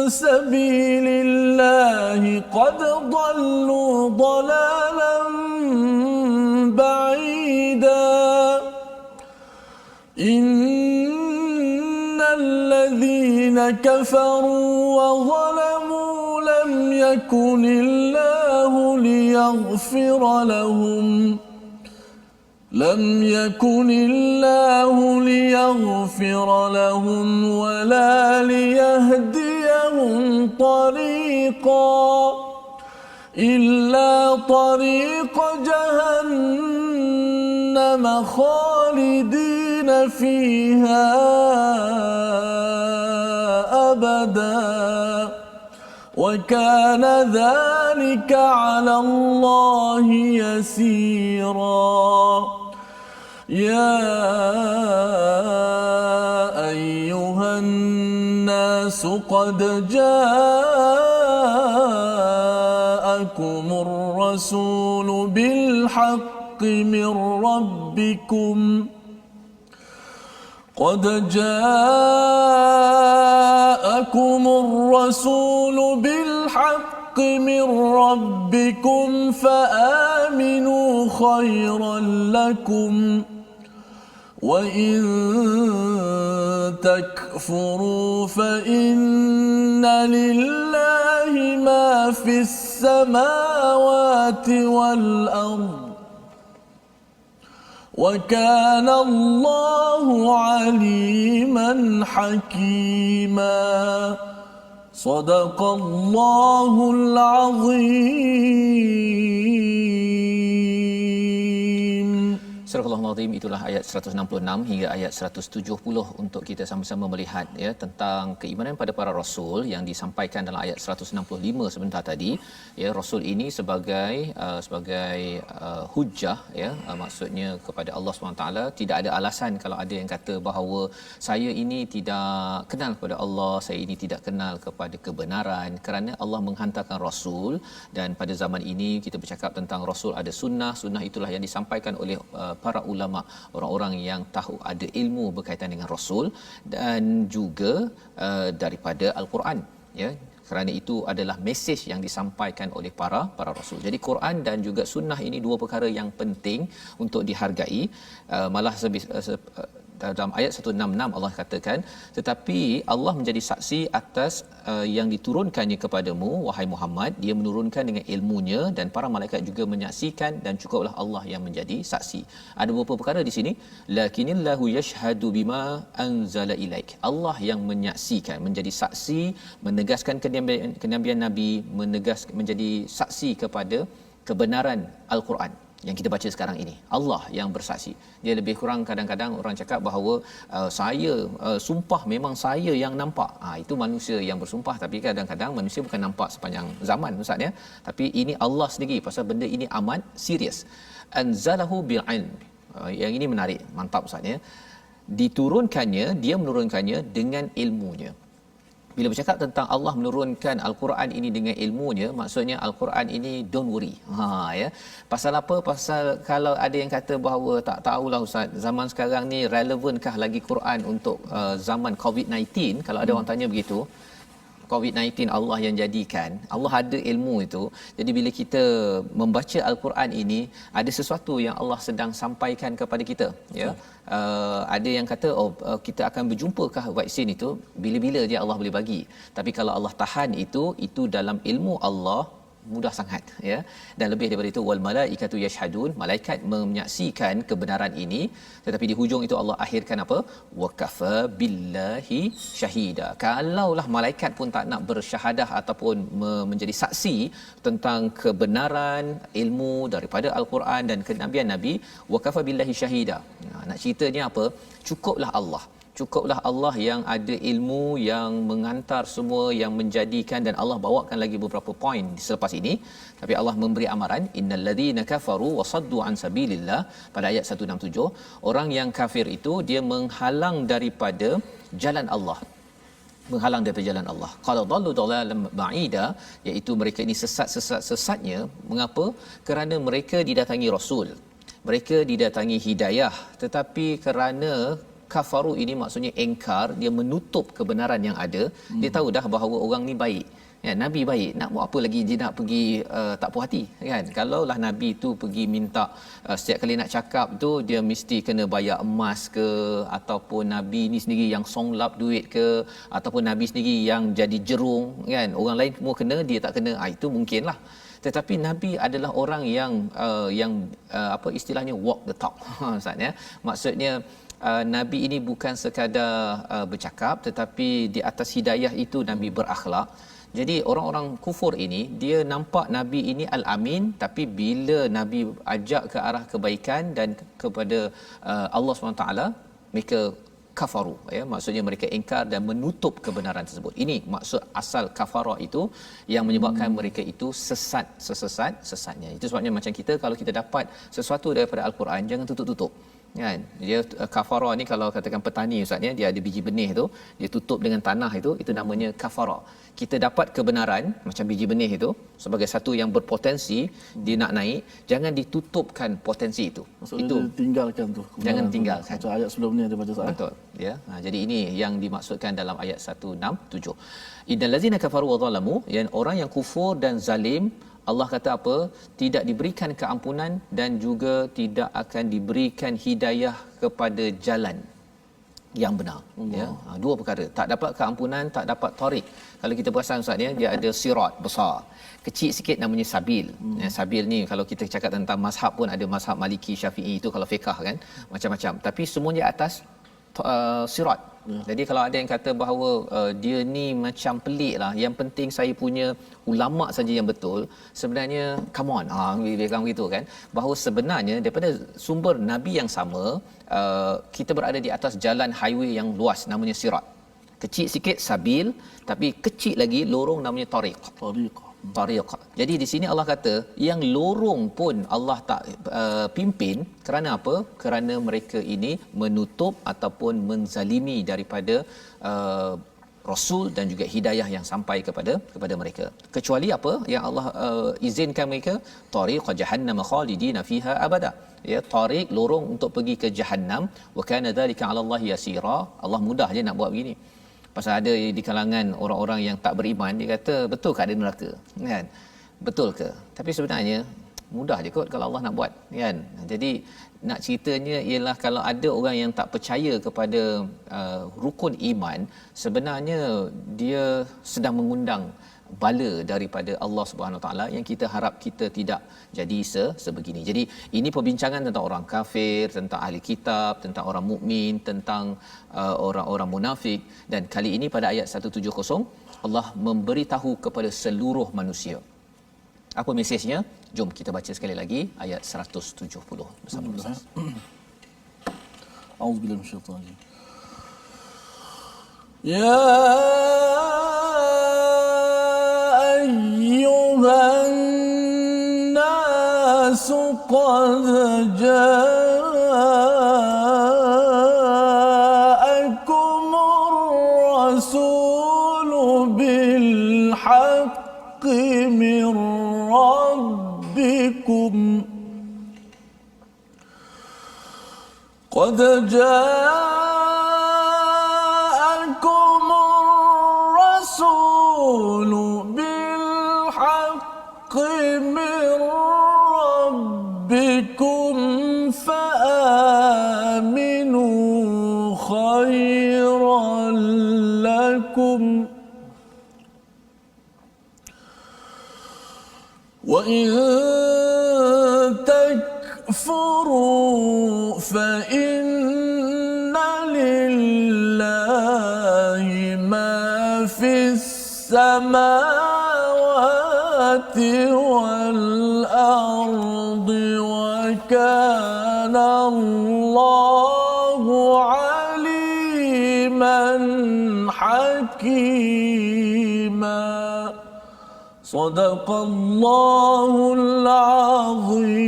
سبيل الله قد ضلوا ضلالا بعيدا إن الذين كفروا وظلموا لم يكن الله ليغفر لهم ولا ليهديهم طريقا إلا طريق جهنم خالدين فيها أبدا وكان ذلك على الله يسيرا يا أيها الناس قد جاءكم الرسول بالحق من ربكم فآمنوا خيرا لكم وإن تكفروا فإن لله ما في السماوات والأرض وكان الله عليما حكيما صدق الله العظيم. Surah Al-Azim itulah ayat 166 hingga ayat 170 untuk kita sama-sama melihat ya tentang keimanan pada para rasul yang disampaikan dalam ayat 165 sebentar tadi. Ya, rasul ini sebagai hujjah ya, maksudnya kepada Allah SWT. Tidak ada alasan kalau ada yang kata bahawa saya ini tidak kenal kepada Allah, saya ini tidak kenal kepada kebenaran, kerana Allah menghantarkan rasul. Dan pada zaman ini kita bercakap tentang rasul ada sunnah itulah yang disampaikan oleh para ulama, orang-orang yang tahu ada ilmu berkaitan dengan rasul dan juga daripada al-Quran ya, kerana itu adalah mesej yang disampaikan oleh para rasul. Jadi Quran dan juga sunnah ini dua perkara yang penting untuk dihargai. Malah dalam ayat 166 Allah katakan, tetapi Allah menjadi saksi atas yang diturunkannya kepadamu wahai Muhammad, dia menurunkan dengan ilmunya dan para malaikat juga menyaksikan dan cukuplah Allah yang menjadi saksi. Ada beberapa perkara di sini, lakinillahu yashhadu bima anzala ilaik. Allah yang menyaksikan, menjadi saksi, menegaskan kenabian Nabi, menjadi saksi kepada kebenaran Al-Quran yang kita baca sekarang ini. Allah yang bersaksi. Dia lebih kurang kadang-kadang orang cakap bahawa saya sumpah memang saya yang nampak. Itu manusia yang bersumpah, tapi kadang-kadang manusia bukan nampak sepanjang zaman Ustaz ya. Tapi ini Allah sendiri, pasal benda ini amat serius. Anzalahu bil ilm. Yang ini menarik, mantap Ustaz ya. Dia menurunkannya dengan ilmunya. Bila bercakap tentang Allah menurunkan Al-Quran ini dengan ilmunya, maksudnya Al-Quran ini don't worry. Ya. Pasal apa? Pasal kalau ada yang kata bahawa tak tahulah Ustaz, zaman sekarang ni relevankah lagi Quran untuk zaman COVID-19? Kalau ada orang tanya begitu, COVID-19 Allah yang jadikan, Allah ada ilmu itu. Jadi bila kita membaca Al-Quran ini, ada sesuatu yang Allah sedang sampaikan kepada kita ya. Ada yang kata kita akan berjumpakah vaksin itu, bila-bila je Allah boleh bagi. Tapi kalau Allah tahan itu dalam ilmu Allah mudah sangat ya. Dan lebih daripada itu, wal malaikatu yashhadun, malaikat menyaksikan kebenaran ini. Tetapi di hujung itu Allah akhirkan apa? Wa kafa billahi syahida. Kalaulah malaikat pun tak nak bersyahadah ataupun menjadi saksi tentang kebenaran ilmu daripada Al-Quran dan kenabian Nabi, wa kafa billahi syahida. Nak ceritanya apa? Cukuplah Allah yang ada ilmu, yang mengantar semua, yang menjadikan. Dan Allah bawakan lagi beberapa poin selepas ini. Tapi Allah memberi amaran, innal ladzina kafaru wa saddu an sabilillah, pada ayat 167, orang yang kafir itu dia menghalang daripada jalan Allah. Qala dhallu dhalalan ba'ida, iaitu mereka ini sesatnya. Mengapa? Kerana mereka didatangi rasul, mereka didatangi hidayah, tetapi kerana kafaru ini maksudnya engkar, dia menutup kebenaran yang ada. Dia tahu dah bahawa orang ni baik ya, Nabi baik, nak buat apa lagi dia nak pergi tak puas hati kan. Kalaulah Nabi tu pergi minta setiap kali nak cakap tu dia mesti kena bayar emas ke, ataupun Nabi ni sendiri yang songlap duit ke, ataupun Nabi sendiri yang jadi jerung kan, orang lain semua kena, dia tak kena, itu mungkinlah. Tetapi Nabi adalah orang yang apa istilahnya walk the talk Ustaz ya. Maksudnya Nabi ini bukan sekadar bercakap, tetapi di atas hidayah itu Nabi berakhlak. Jadi orang-orang kufur ini, dia nampak Nabi ini Al-Amin, tapi bila Nabi ajak ke arah kebaikan dan kepada Allah SWT, mereka kafaru ya, maksudnya mereka ingkar dan menutup kebenaran tersebut. Ini maksud asal kafara itu, yang menyebabkan mereka itu sesatnya. Itu sebabnya macam kita, kalau kita dapat sesuatu daripada Al-Quran, jangan tutup-tutup kan. Dia kafara ni kalau katakan petani Ustaz ya, dia ada biji benih tu, dia tutup dengan tanah itu namanya kafara. Kita dapat kebenaran macam biji benih itu sebagai satu yang berpotensi, dia nak naik, jangan ditutupkan potensi itu. Maksudnya itu tinggalkan tu. Jangan tinggalkan. Macam ayat sebelum ni ada baca Ustaz. Betul ya. Jadi ini yang dimaksudkan dalam ayat 167. Innal ladzina kafaru wa zalamu, yang orang yang kufur dan zalim, Allah kata apa? Tidak diberikan keampunan dan juga tidak akan diberikan hidayah kepada jalan yang benar. Ya, dua perkara. Tak dapat keampunan, tak dapat tarik. Kalau kita perasan Ustaz ya, dia ada sirat besar. Kecil sikit namanya sabil. Ya, sabil ni kalau kita cakap tentang mazhab pun ada mazhab Maliki, Syafi'i, itu kalau fiqh kan, macam-macam. Tapi semuanya atas sirat. Jadi kalau ada yang kata bahawa dia ni macam pelik lah, yang penting saya punya ulama saja yang betul, sebenarnya come on, dia bilang begitu kan, bahawa sebenarnya daripada sumber nabi yang sama, kita berada di atas jalan highway yang luas namanya sirat. Kecil sikit sabil, tapi kecil lagi lorong namanya tariq. Tariq. Jadi di sini Allah kata yang lorong pun Allah tak pimpin, kerana apa? Kerana mereka ini menutup ataupun menzalimi daripada rasul dan juga hidayah yang sampai kepada mereka. Kecuali apa yang Allah izinkan mereka, tariq jahannam khalidina fiha abada. Ya, tariq lorong untuk pergi ke Jahannam, wa kana dzalika 'ala Allah yasira. Allah mudah je nak buat begini. Pasal ada di kalangan orang-orang yang tak beriman, dia kata betul ke ada neraka, kan? Betul ke? Tapi sebenarnya mudah je kot kalau Allah nak buat, kan? Jadi nak ceritanya ialah kalau ada orang yang tak percaya kepada rukun iman, sebenarnya dia sedang mengundang bala daripada Allah Subhanahu taala yang kita harap kita tidak jadi sebegini. Jadi ini perbincangan tentang orang kafir, tentang ahli kitab, tentang orang mukmin, tentang orang-orang munafik, dan kali ini pada ayat 170 Allah memberitahu kepada seluruh manusia. Apa mesejnya? Jom kita baca sekali lagi ayat 170 bersama Ustaz. Auzubillahi minasyaitanir rajim. Ya ayyuhan nas qad ja'akumur rasulu bil haqqi min rabbikum qad ja'akum الرسول بالحق من ربكم فآمنوا خيرا لكم وإن تكفروا فإن لله ما في السماوات والأرض وكان الله عليما حكيما صدق الله العظيم.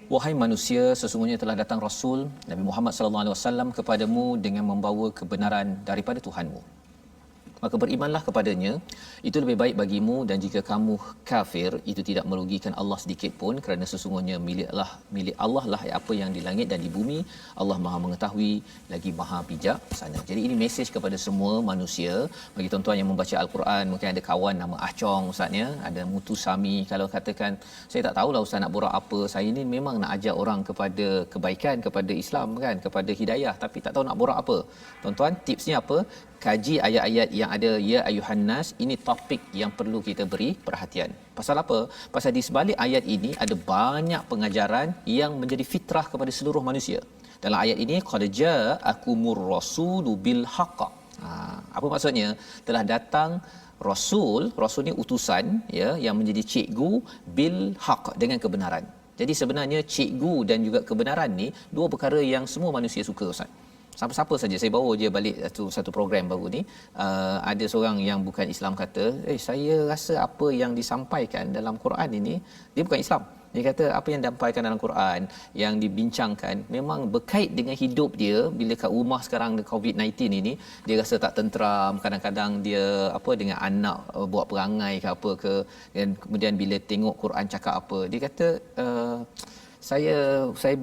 Wahai manusia, sesungguhnya telah datang Rasul Nabi Muhammad sallallahu alaihi wasallam kepadamu dengan membawa kebenaran daripada Tuhanmu. Maka berimanlah kepadanya, itu lebih baik bagimu, dan jika kamu kafir, itu tidak merugikan Allah sedikit pun, kerana sesungguhnya milik Allah lah apa yang di langit dan di bumi. Allah Maha mengetahui lagi Maha bijaksana. Jadi ini mesej kepada semua manusia. Bagi tuan-tuan yang membaca Al-Quran, mungkin ada kawan nama Ahcong ustaznya, ada Mutu Sami, kalau katakan saya tak tahulah ustaz nak borak apa, saya ni memang nak ajak orang kepada kebaikan, kepada Islam kan, kepada hidayah, tapi tak tahu nak borak apa. Tuan-tuan, tipsnya apa? Kaji ayat-ayat yang ada ya ayuhan nas. Ini topik yang perlu kita beri perhatian. Pasal apa? Pasal di sebalik ayat ini ada banyak pengajaran yang menjadi fitrah kepada seluruh manusia. Dalam ayat ini qad ja'akumur rasulu bil haqq. Apa maksudnya? Telah datang rasul ni utusan ya, yang menjadi cikgu bil haqq, dengan kebenaran. Jadi sebenarnya cikgu dan juga kebenaran ni dua perkara yang semua manusia suka, ustaz. Siapa-siapa saja, saya bawa je balik satu program baru ni, ada seorang yang bukan Islam kata, saya rasa apa yang disampaikan dalam Quran ini, dia bukan Islam. Dia kata apa yang disampaikan dalam Quran, yang dibincangkan, memang berkait dengan hidup dia. Bila kat rumah sekarang COVID-19 ini, dia rasa tak tenteram, kadang-kadang dia dengan anak buat perangai ke apa ke, dan kemudian bila tengok Quran cakap apa, dia kata saya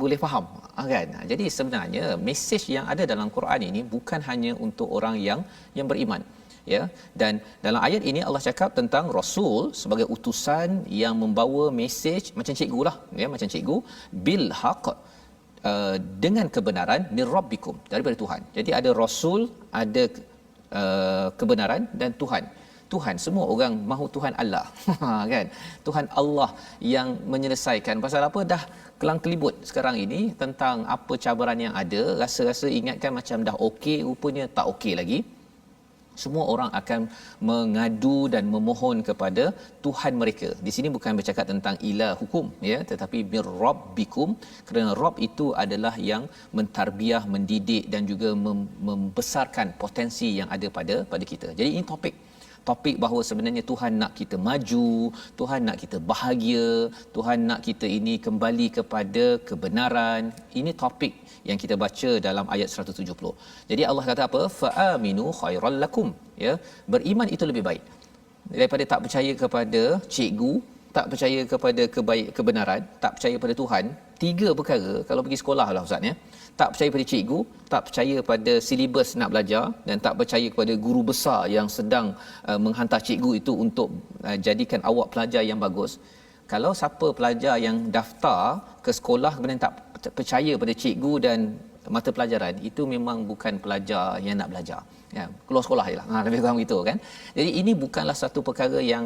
boleh faham, kan. Jadi sebenarnya mesej yang ada dalam Quran ini bukan hanya untuk orang yang beriman, ya. Dan dalam ayat ini Allah cakap tentang rasul sebagai utusan yang membawa mesej macam cikgu lah, ya, macam cikgu bil haqq, dengan kebenaran min rabbikum, daripada Tuhan. Jadi ada rasul, ada kebenaran, dan Tuhan. Tuhan, semua orang mahu Tuhan Allah. Kan? Tuhan Allah yang menyelesaikan. Pasal apa? Dah kelang kelibut sekarang ini tentang apa cabaran yang ada, rasa-rasa ingatkan macam dah okey, rupanya tak okey lagi. Semua orang akan mengadu dan memohon kepada Tuhan mereka. Di sini bukan bercakap tentang ilah hukum, ya, tetapi birrabbikum, kerana Rabb itu adalah yang mentarbiah, mendidik dan juga membesarkan potensi yang ada pada kita. Jadi ini topik bahawa sebenarnya Tuhan nak kita maju, Tuhan nak kita bahagia, Tuhan nak kita ini kembali kepada kebenaran. Ini topik yang kita baca dalam ayat 170. Jadi Allah kata apa? Fa'aminu khairal lakum, ya. Beriman itu lebih baik daripada tak percaya kepada cikgu, tak percaya kepada kebenaran, tak percaya pada Tuhan. 3 perkara kalau pergi sekolah lah ustaz, ya. Tak percaya pada cikgu, tak percaya pada silibus nak belajar, dan tak percaya kepada guru besar yang sedang menghantar cikgu itu untuk jadikan awak pelajar yang bagus. Kalau siapa pelajar yang daftar ke sekolah kemudian tak percaya pada cikgu dan mata pelajaran, itu memang bukan pelajar yang nak belajar, ya. Keluar sekolah jelah, lebih kurang begitu kan. Jadi ini bukanlah satu perkara yang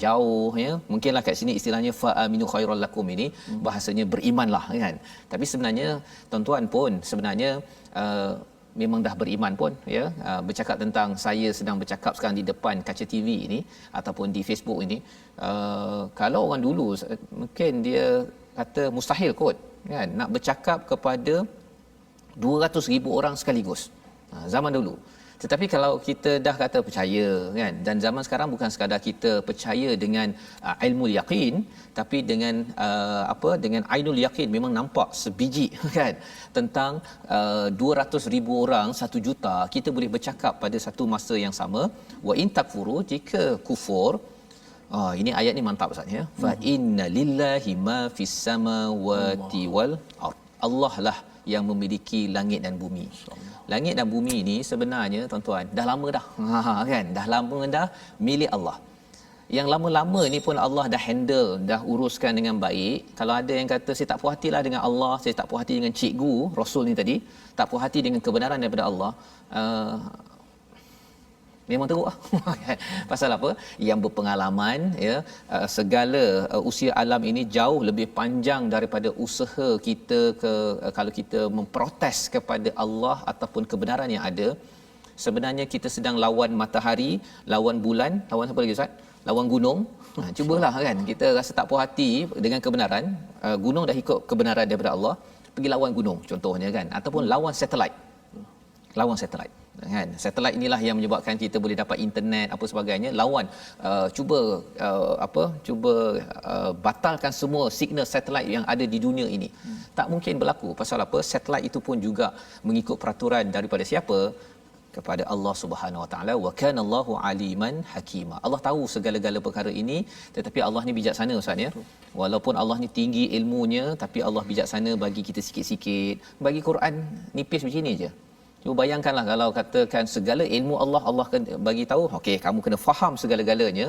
jauh, ya. Mungkinlah kat sini istilahnya fa'aminu khairal lakum ini bahasanya berimanlah, kan. Tapi sebenarnya tuan-tuan pun sebenarnya memang dah beriman pun, ya. Bercakap tentang saya sedang bercakap sekarang di depan kaca TV ini ataupun di Facebook ini, kalau orang dulu mungkin dia kata mustahil kot, kan, nak bercakap kepada 200,000 orang sekaligus, zaman dulu. Tetapi kalau kita dah kata percaya, kan, dan zaman sekarang bukan sekadar kita percaya dengan ilmu yaqin, tapi dengan dengan ainul yaqin, memang nampak sebiji, kan, tentang 200,000 orang, 1 juta, kita boleh bercakap pada satu masa yang sama. Wa in takfuru, jika kufur, ini ayat ni mantap ustaz, ya. Fa inna lillahi ma fis samawati wal ard. Allah lah yang memiliki langit dan bumi. Langit dan bumi ini sebenarnya tuan-tuan dah lama dah. Kan? Dah lama dah milik Allah. Yang lama-lama ni pun Allah dah handle, dah uruskan dengan baik. Kalau ada yang kata saya tak puas hatilah dengan Allah, saya tak puas hati dengan cikgu Rasul ni tadi, tak puas hati dengan kebenaran daripada Allah, memang teruk lah. Pasal apa? Yang berpengalaman, ya, segala usia alam ini jauh lebih panjang daripada usaha kita kalau kita memprotes kepada Allah ataupun kebenaran yang ada. Sebenarnya kita sedang lawan matahari, lawan bulan, lawan apa lagi ustaz? Lawan gunung. Cubalah, kan, kita rasa tak puas hati dengan kebenaran, gunung dah ikut kebenaran daripada Allah, pergi lawan gunung contohnya, kan, ataupun lawan satelit. Lawan satelit, kan. Satelit inilah yang menyebabkan kita boleh dapat internet apa sebagainya. Lawan cuba batalkan semua signal satelit yang ada di dunia ini. Tak mungkin berlaku. Pasal apa? Satelit itu pun juga mengikut peraturan daripada siapa? Kepada Allah Subhanahu Wa Taala. Wa kana Allahu aliman hakima. Allah tahu segala-gala perkara ini, tetapi Allah ni bijaksana ustaz, ya. Walaupun Allah ni tinggi ilmunya, tapi Allah bijaksana bagi kita sikit-sikit. Bagi Quran nipis macam ni je. Cuba bayangkanlah kalau katakan segala ilmu Allah akan bagi tahu, okey, kamu kena faham segala-galanya.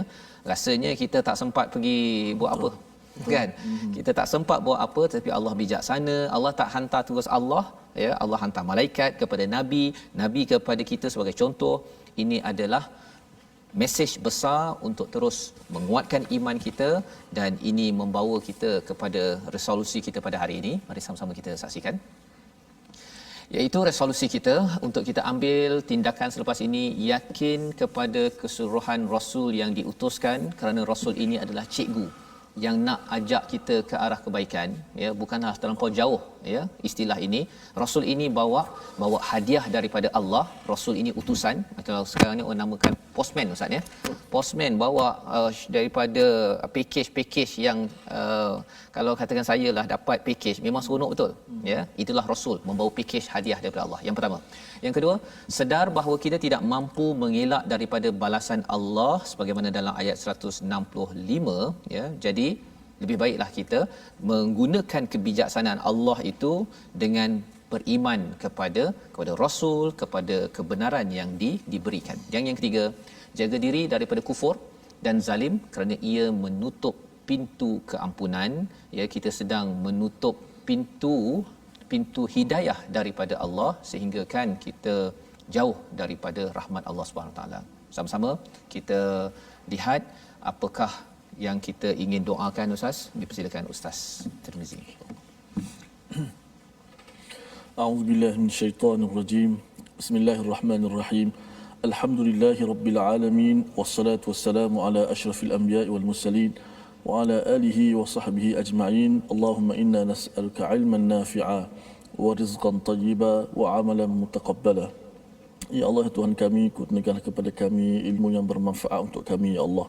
Rasanya kita tak sempat pergi buat apa, kan? Kita tak sempat buat apa, tapi Allah bijaksana. Allah tak hantar terus Allah, ya. Allah hantar malaikat kepada nabi kepada kita sebagai contoh. Ini adalah mesej besar untuk terus menguatkan iman kita, dan ini membawa kita kepada resolusi kita pada hari ini. Mari sama-sama kita saksikan, iaitu resolusi kita untuk kita ambil tindakan selepas ini, yakin kepada keseluruhan Rasul yang diutuskan, kerana Rasul ini adalah cikgu yang nak ajak kita ke arah kebaikan, ya. Bukanlah terlampau jauh, ya, istilah ini. Rasul ini bawa hadiah daripada Allah. Rasul ini utusan. Kalau sekarang ni orang namakan postman ustaz, ya. Postman bawa daripada package yang kalau katakan saya lah dapat package, memang seronok betul, ya. Itulah Rasul membawa package hadiah daripada Allah. Yang pertama. Yang kedua, sedar bahawa kita tidak mampu mengelak daripada balasan Allah sebagaimana dalam ayat 165, ya. Jadi lebih baiklah kita menggunakan kebijaksanaan Allah itu dengan beriman kepada Rasul, kepada kebenaran yang diberikan. Yang ketiga, jaga diri daripada kufur dan zalim, kerana ia menutup pintu keampunan, ya. Kita sedang menutup pintu hidayah daripada Allah, sehingga kan kita jauh daripada rahmat Allah Subhanahu Wa Taala. Sama-sama kita lihat apakah yang kita ingin doakan Ustaz. Dipersilakan Ustaz Tirmizi. A'udzubillahi minasyaitonirrajim. Bismillahirrahmanirrahim. Alhamdulillahi rabbil alamin wassalatu wassalamu ala asyrafil anbiya'i wal mursalin wa ala alihi wa sahbihi ajma'in. Allahumma inna nas'aluka 'ilman nafi'a wa rizqan thayyiban wa 'amalan mutaqabbala. Ya Allah Tuhan kami, kurniakanlah kepada kami ilmu yang bermanfaat untuk kami ya Allah.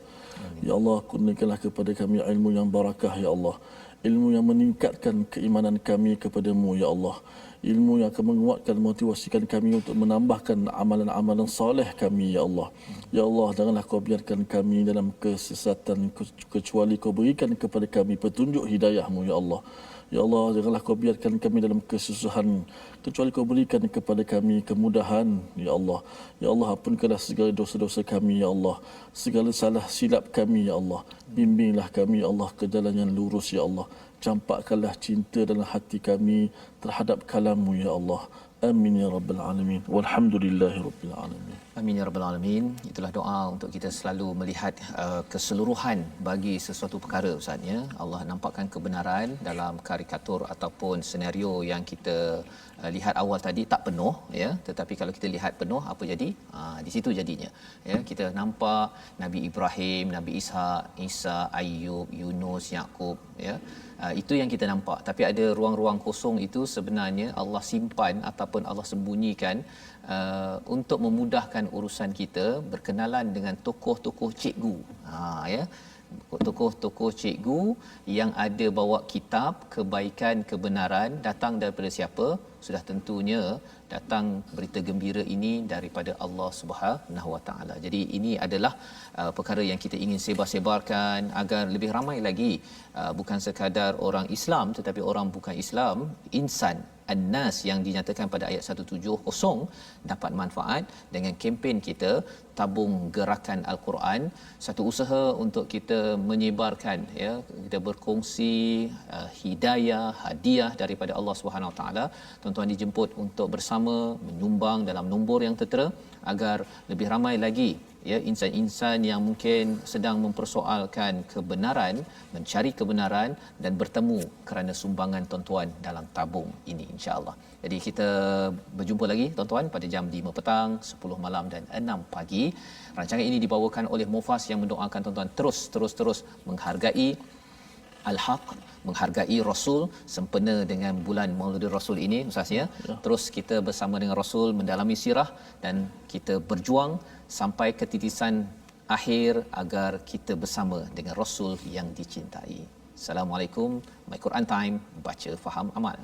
Ya Allah, kurniakanlah kepada kami ilmu yang barakah ya Allah. Ilmu yang meningkatkan keimanan kami kepadamu ya Allah. Ilmu yang akan menguatkan motivasikan kami untuk menambahkan amalan-amalan soleh kami ya Allah. Ya Allah, janganlah kau biarkan kami dalam kesesatan kecuali kau berikan kepada kami petunjuk hidayahmu ya Allah. Ya Allah, janganlah kau biarkan kami dalam kesusahan kecuali kau berikan kepada kami kemudahan ya Allah. Ya Allah, ampunkanlah segala dosa-dosa kami ya Allah, segala salah silap kami ya Allah. Bimbinglah kami ya Allah ke jalan yang lurus ya Allah. Campakkanlah cinta dalam hati kami terhadap kalam-Mu ya Allah. Amin ya rabbal alamin. Walhamdulillahi rabbil alamin. Amin ya rabbal alamin. Itulah doa untuk kita selalu melihat keseluruhan bagi sesuatu perkara Ustaz ya. Allah nampakkan kebenaran dalam karikatur ataupun senario yang kita lihat awal tadi tak penuh ya, tetapi kalau kita lihat penuh apa jadi? Di situ jadinya. Ya, kita nampak Nabi Ibrahim, Nabi Ishak, Isa, Ayub, Yunus, Yakub ya. Itu yang kita nampak, tapi ada ruang-ruang kosong itu sebenarnya Allah simpan ataupun Allah sembunyikan untuk memudahkan urusan kita berkenalan dengan tokoh-tokoh cikgu. Ya, tokoh-tokoh cikgu yang ada bawa kitab kebaikan kebenaran datang daripada siapa? Sudah tentunya datang berita gembira ini daripada Allah Subhanahu Wa Taala. Jadi ini adalah perkara yang kita ingin sebar-sebarkan agar lebih ramai lagi, bukan sekadar orang Islam tetapi orang bukan Islam, insan An-Nas yang dinyatakan pada ayat 170 dapat manfaat dengan kempen kita tabung gerakan Al-Quran, satu usaha untuk kita menyebarkan ya, kita berkongsi hidayah, hadiah daripada Allah Subhanahu Wa Taala. Tuan-tuan dijemput untuk bersama menyumbang dalam nombor yang tertera agar lebih ramai lagi ya insan-insan yang mungkin sedang mempersoalkan kebenaran, mencari kebenaran dan bertemu kerana sumbangan tuan-tuan dalam tabung ini insya-Allah. Jadi kita berjumpa lagi tuan-tuan pada jam 5 petang, 10 malam dan 6 pagi. Rancangan ini dibawakan oleh Mufas yang mendoakan tuan-tuan terus menghargai Al-Haq, menghargai Rasul sempena dengan bulan Maulidul Rasul ini Ustaz ya. Terus kita bersama dengan Rasul mendalami sirah dan kita berjuang sampai ke titisan akhir agar kita bersama dengan Rasul yang dicintai. Assalamualaikum. My Quran Time, baca faham amal.